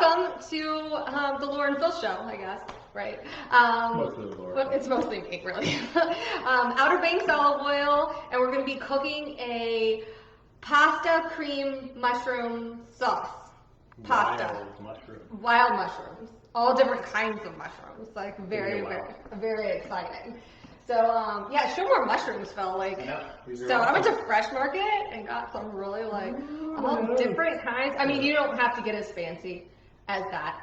welcome to the Laura and Phil show, I guess, right? Mostly Laura. It's mostly me, really. Outer Banks olive oil, and we're going to be cooking a pasta cream mushroom sauce. Pasta. Wild mushrooms. All different kinds of mushrooms. Like very exciting. So, yeah, show more mushrooms, Phil. Like, I went to Fresh Market and got some really, like, all different kinds. I mean, you don't have to get as fancy as that.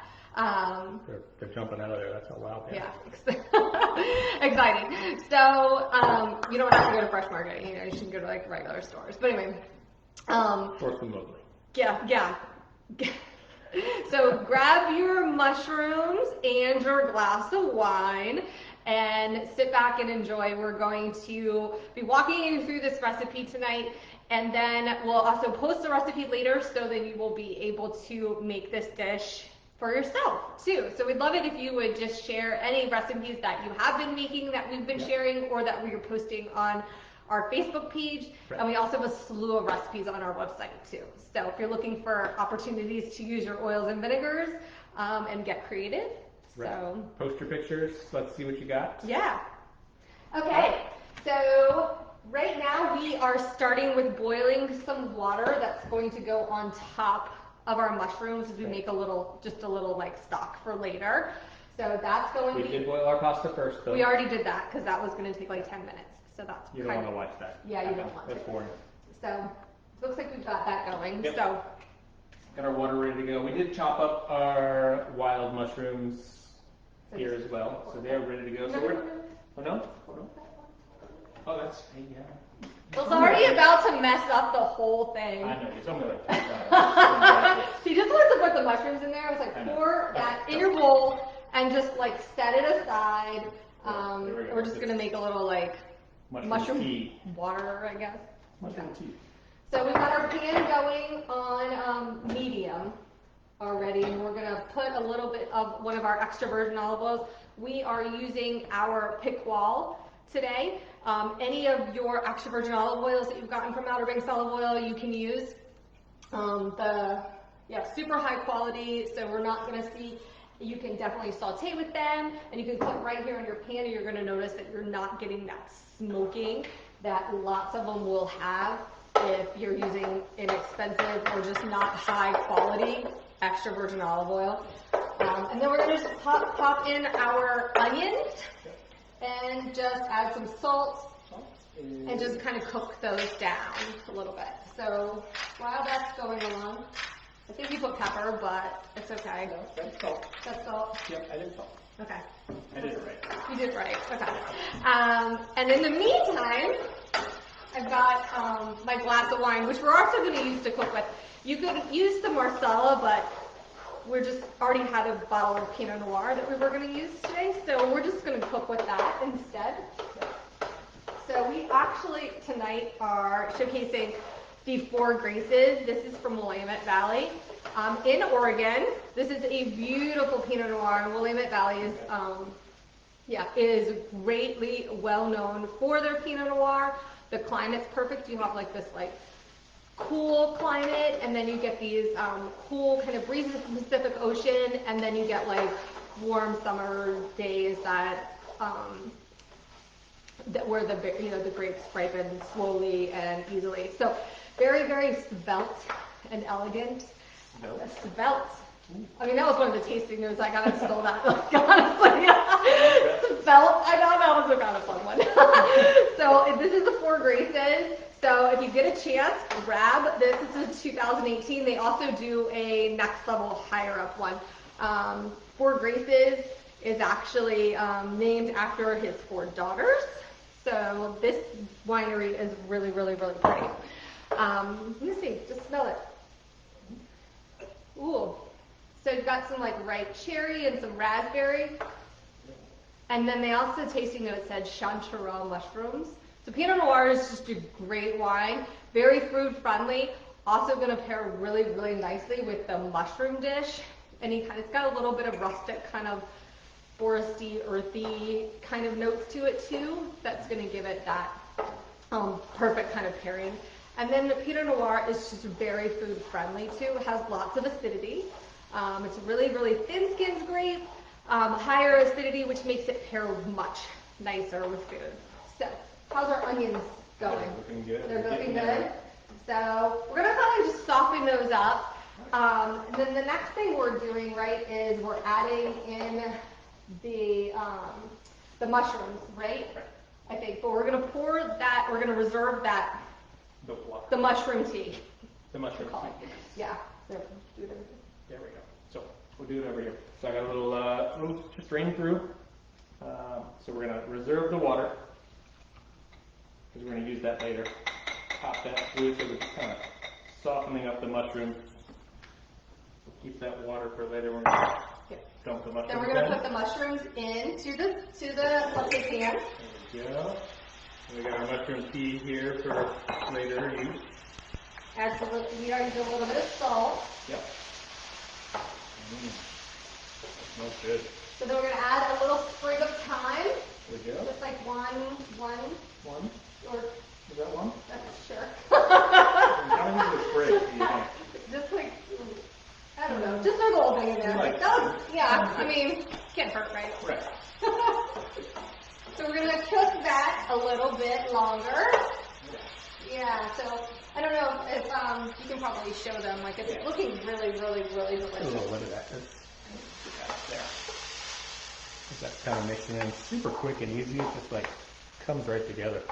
They're jumping out of there. That's how loud they are. Yeah. Exciting. So, you don't have to go to Fresh Market. You know, you should go to, like, regular stores. But anyway. Or smoothly. Yeah. So, grab your mushrooms and your glass of wine and sit back and enjoy. We're going to be walking you through this recipe tonight, and then we'll also post the recipe later so then you will be able to make this dish for yourself too. So we'd love it if you would just share any recipes that you have been making that we've been sharing or that we are posting on our Facebook page. Right. And we also have a slew of recipes on our website too. So if you're looking for opportunities to use your oils and vinegars and get creative, right. So post your pictures. Let's see what you got. Yeah. Okay. So right now we are starting with boiling some water that's going to go on top of our mushrooms as we make a little like stock for later. So that's going to be... We did boil our pasta first though. We already did that because that was going to take like 10 minutes. So that's You don't want to watch that. Yeah, you don't want to. That's boring. So it looks like we've got that going. Yep. So got our water ready to go. We did chop up our wild mushrooms here as well, so they're ready to go. So we're, no? Oh, that's, yeah. It's already about to mess up the whole thing. I know, it's only like He just wants to put the mushrooms in there. I was like, pour that in your bowl and just like set it aside. We're just gonna make a little like mushroom tea. Water, I guess. Mushroom tea. So we've got our pan going on medium already, and we're going to put a little bit of one of our extra virgin olive oils. We are using our Piqual today. Any of your extra virgin olive oils that you've gotten from Outer Banks olive oil, you can use. Super high quality, so we're not going to see. You can definitely saute with them, and you can put right here on your pan, and you're going to notice that you're not getting that smoking that lots of them will have if you're using inexpensive or just not high quality extra virgin olive oil. And then we're going to just pop in our onions and just add some salt and just kind of cook those down a little bit. So while that's going along, I think you put pepper, but it's okay. No, that's salt. That's salt? Yep, I did salt. Okay. I did it right. You did right, okay. And in the meantime, I've got my glass of wine, which we're also going to use to cook with. You could use the Marsala, but we're just already had a bottle of Pinot Noir that we were going to use today, so we're just going to cook with that instead. So we actually tonight are showcasing the Four Graces. This is from Willamette Valley in Oregon. This is a beautiful Pinot Noir, and Willamette Valley is greatly well known for their Pinot Noir. The climate's perfect. You have like this like cool climate, and then you get these cool kind of breezes from the Pacific Ocean, and then you get like warm summer days where the grapes ripen slowly and easily. So very, very svelte and elegant. Svelte. I mean, that was one of the tasting notes. I gotta steal that. Like, honestly, svelte. I know that was a kind of fun one. So this is the Four Graces. So if you get a chance, grab this. This is 2018. They also do a next level higher up one. Four Graces is actually named after his 4 daughters. So this winery is really, really, really pretty. Let me see. Just smell it. Ooh. So you've got some like ripe cherry and some raspberry. And then they also tasting note said chanterelle mushrooms. So Pinot Noir is just a great wine, very food friendly. Also going to pair really, really nicely with the mushroom dish. And it's got a little bit of rustic kind of foresty, earthy kind of notes to it too. That's going to give it that perfect kind of pairing. And then the Pinot Noir is just very food friendly too. It has lots of acidity. It's really, really thin-skinned grape, higher acidity, which makes it pair much nicer with food. So, how's our onions going? Looking good. They're looking good. So we're gonna kind of just soften those up. And then the next thing we're doing, right, is we're adding in the mushrooms, right? I think. But we're gonna pour that. We're gonna reserve that. The mushroom tea. The mushroom tea. Yeah. So do it over here. There we go. So we'll do it over here. So I got a little just drain through. So we're gonna reserve the water because we're gonna use that later. Pop that through so we're just kind of softening up the mushrooms. We'll keep that water for later. We're gonna dump the mushrooms. Then we're gonna put the mushrooms into the saute pan. There we go. And we got our mushroom tea here for later use. Add a little, we already did a little bit of salt. Yep. Smells good. So then we're gonna add a little sprig of thyme. There we go. Just like one. One? Or is that one? Sure. How many is a sprig, do you think? Just like, I don't know, just throw the whole thing in there. Like, yeah, I mean, can't hurt, right? Right. So we're gonna cook that a little bit longer. Yeah, so I don't know if you can probably show them, like it's looking really, really, really delicious. A little bit of that. There. That's kind of mixing in super quick and easy. It just like comes right together.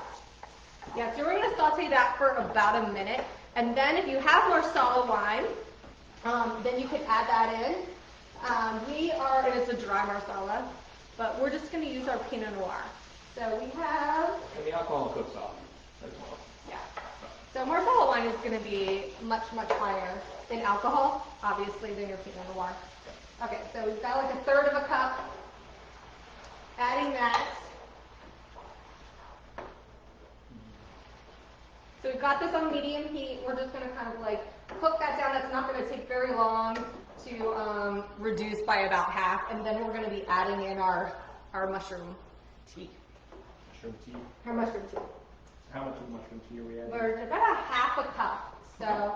Yeah, so we're going to saute that for about a minute. And then if you have marsala wine, then you could add that in. And it's a dry marsala, but we're just going to use our Pinot Noir. So we have... And the alcohol cooks off as well. Yeah. So marsala wine is going to be much, much higher in alcohol, obviously, than your Pinot Noir. Okay, so we've got like a third of a cup. Adding that. So we've got this on medium heat. We're just going to kind of like cook that down. That's not going to take very long to reduce by about half. And then we're going to be adding in our mushroom tea. Mushroom tea? Our mushroom tea. How much of mushroom tea are we adding? We're about a half a cup. So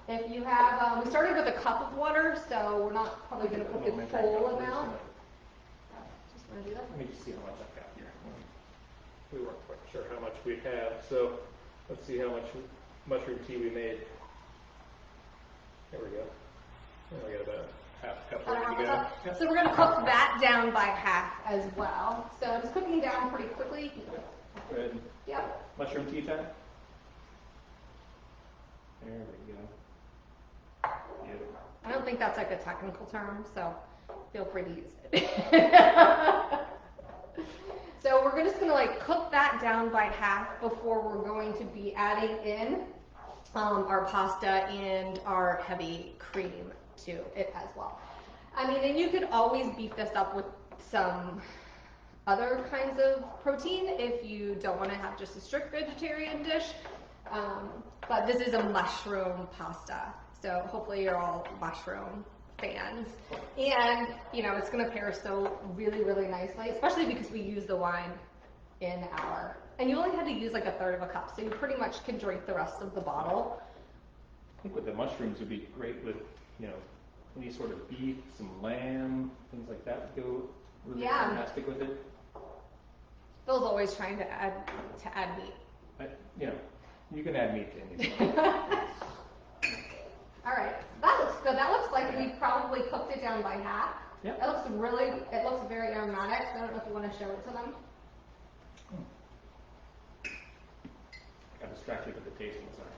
if you have, we started with a cup of water, so we're not probably going to put the full amount. Just want to do that? Let me just see how much I've got here. We weren't quite sure how much we'd have, so let's see how much mushroom tea we made. There we go. And we got about half a cup ready to go. Yep. So we're going to cook that down by half as well. So it's cooking down pretty quickly. Go ahead. Yep. Mushroom tea time. There we go. Beautiful. I don't think that's like a technical term, so feel free to use it. So we're just going to like cook that down by half before we're going to be adding in our pasta and our heavy cream to it as well. I mean, and you could always beef this up with some other kinds of protein if you don't want to have just a strict vegetarian dish. But this is a mushroom pasta, so hopefully you're all mushroom fans. And, you know, it's going to pair so really, really nicely, especially because we use the wine in our, and you only had to use like a third of a cup, so you pretty much can drink the rest of the bottle. I think with the mushrooms would be great with, you know, any sort of beef, some lamb, things like that would go really fantastic with it. Phil's always trying to add meat. But, you know, you can add meat to anything. All right, that looks good. That looks like we probably cooked it down by half. Yep. It looks very aromatic. So I don't know if you want to show it to them. Got distracted with the tasting, sorry.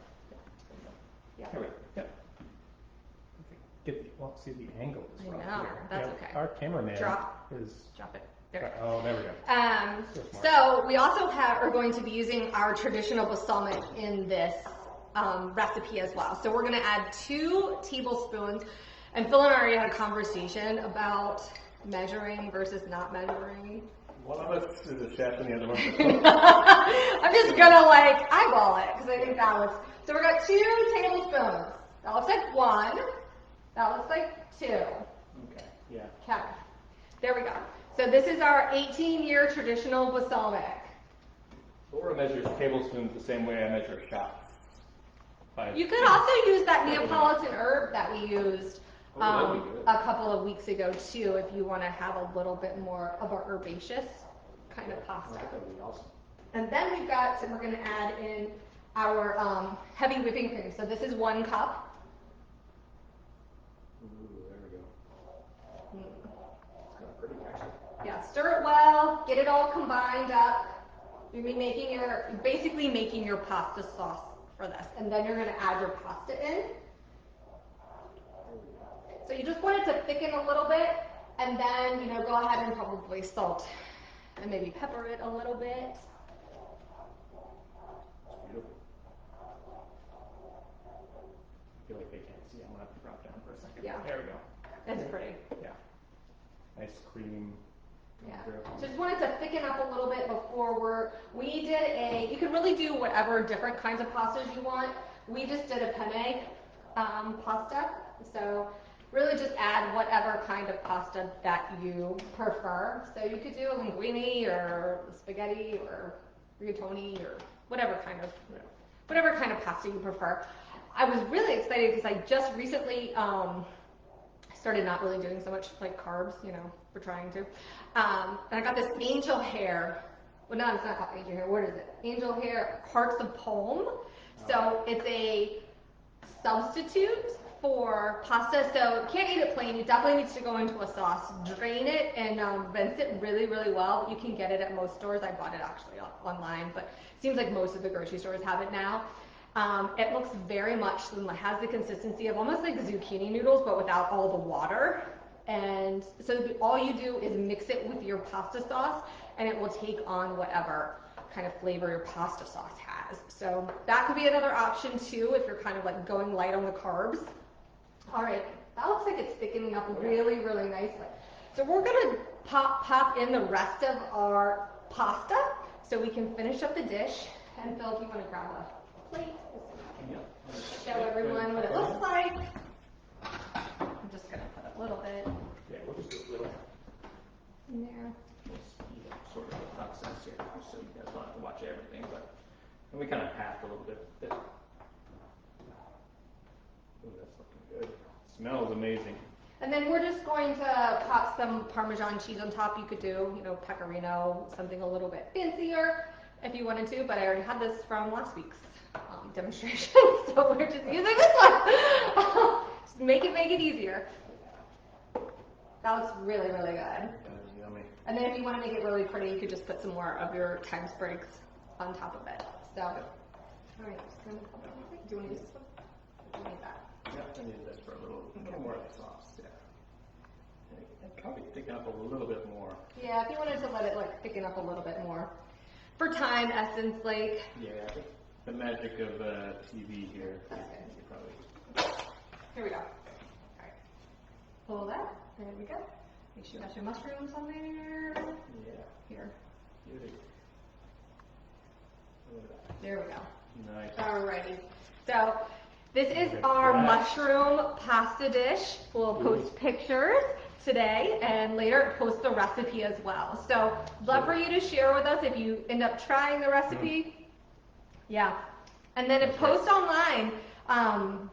Yeah. There we go. Yep. See the angle is wrong know, here. that's okay. Our cameraman is... Drop it. There. Oh, there we go. So we also are going to be using our traditional balsamic in this recipe as well. So we're going to add 2 tablespoons, and Phil and I already had a conversation about measuring versus not measuring. One of us is a chef and the other one is a cook. I'm just going to like eyeball it because I think that looks, so we've got 2 tablespoons. That looks like 1. That looks like 2. Okay, yeah. Okay, there we go. So this is our 18-year traditional balsamic. Laura measures tablespoons the same way I measure shots. You could also use that Neapolitan herb that we used a couple of weeks ago too, if you want to have a little bit more of a herbaceous kind of pasta. That would be awesome. And then we're going to add in our heavy whipping cream. So this is 1 cup. Ooh, there we go. It's kind of pretty, actually. Yeah, stir it well, get it all combined up. You're basically making your pasta sauce for this. And then you're going to add your pasta in. So you just want it to thicken a little bit, and then, go ahead and probably salt and maybe pepper it a little bit. Beautiful. I feel like they can't see. I'm going to have to drop down for a second. Yeah. There we go. It's pretty. Yeah. Nice cream. Yeah. Just wanted to thicken up a little bit before you can really do whatever different kinds of pastas you want. We just did a penne pasta. So really just add whatever kind of pasta that you prefer. So you could do a linguine or spaghetti or rigatoni or whatever kind of pasta you prefer. I was really excited because I just recently started not really doing so much like carbs, we're trying to. And I got this angel hair. Well, no, it's not called angel hair. What is it? Angel hair hearts of palm. So it's a substitute for pasta. So you can't eat it plain. It definitely needs to go into a sauce. Drain it and rinse it really, really well. You can get it at most stores. I bought it actually online, but it seems like most of the grocery stores have it now. It looks very much, has the consistency of almost like zucchini noodles, but without all the water. And so all you do is mix it with your pasta sauce, and it will take on whatever kind of flavor your pasta sauce has. So that could be another option too, if you're kind of like going light on the carbs. All right, that looks like it's thickening up really, really nicely. So we're gonna pop in the rest of our pasta so we can finish up the dish. And Phil, if you want to grab a plate, show everyone what it looks like. I'm just gonna put a little bit. Yeah, we'll just do a little. In there. We'll speed up sort of the process here, just so you guys don't have to watch everything, but and we kind of half a little bit. Ooh, that's looking good. Smells amazing. And then we're just going to pop some Parmesan cheese on top. You could do, pecorino, something a little bit fancier if you wanted to, but I already had this from last week's demonstration, so we're just using this one. Just make it easier. That looks really, really good. That is yummy. And then if you want to make it really pretty, you could just put some more of your thyme sprigs on top of it. So, all right, do you want to use this one? Or do you need that? Yeah, I need that for a little more of the sauce, yeah. I'd probably thicken up a little bit more. Yeah, if you wanted to let it thicken up a little bit more. For time, essence, Yeah, I think the magic of TV here. That's good. Here we go. All right. Pull that. There we go. Make sure you got your mushrooms on there. Yeah. Here. Beauty. Look at that. There we go. Nice. Alrighty. So this is our mushroom pasta dish. We'll post pictures today, and later post the recipe as well. So love for you to share with us if you end up trying the recipe. Yeah. And then post online, and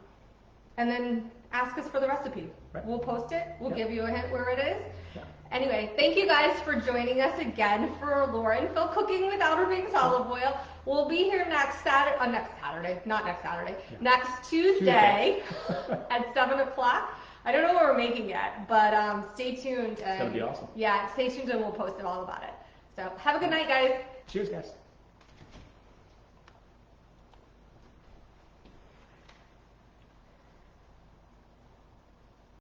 then ask us for the recipe. Right. We'll post it. We'll give you a hint where it is. Yeah. Anyway, thank you guys for joining us again for Laura and Phil Cooking with Outer Banks Olive Oil. We'll be here next Tuesday at 7 o'clock. I don't know what we're making yet, but stay tuned. It's going to be awesome. Yeah, stay tuned and we'll post it all about it. So have a good night, guys. Cheers, guys.